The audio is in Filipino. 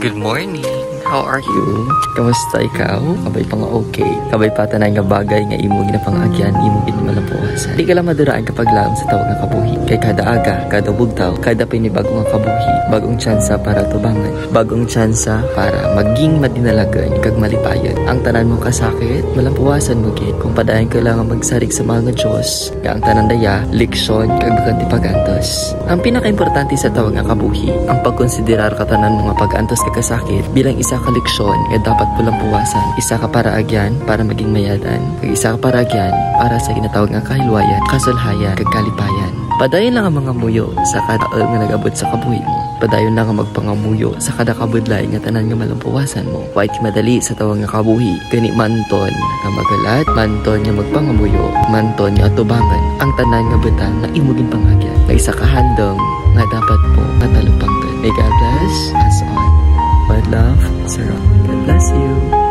Good morning. How are you? Kamusta ikaw? Kabay pa nga okay. Kabay pa tanay nga bagay nga imo ginapangagyan, imo ginamalapuasan. Di ka lang maduraan kapag laong sa tawag nga kabuhi. Kay kada aga, kada bugtaw, kada pinibagong nga kabuhi. Bagong tsansa para tubangan. Bagong tsansa para maging madinalagan kag malipayan. Ang tanan mo kasakit, malapuasan mo gid. Kung padayon kailangan magsarik sa mga Diyos, nga ang tanan daya, leksyon kag baganti pagantos. Ang pinaka-importante sa tawag nga kabuhi, ang pagkonsiderar katanan mga pagantos kag kasakit bilang isa ka leksyon nga dapat pulang puwasan. Isa ka para agyan para maging mayadan. Kag isa ka para agyan para sa ginatawag nga kahilwayan, kasulhayan, kag kalipayan. Padayon lang ang mga muyo sa kada nga nagabot sa kabuhi mo. Padayon lang ang magpangamuyo sa kada kabudlay nga tanan nga malampuwasan mo. Wait madali sa tawag nga kabuhi. Gani manton nga magalat, manton nga magpangamuyo, manton nga tubangan ang tanan nga butang na imugin pangagyan. Nga isa ka handom nga dapat po matalupanggan. May God bless us all. But love, Sarah. God bless you.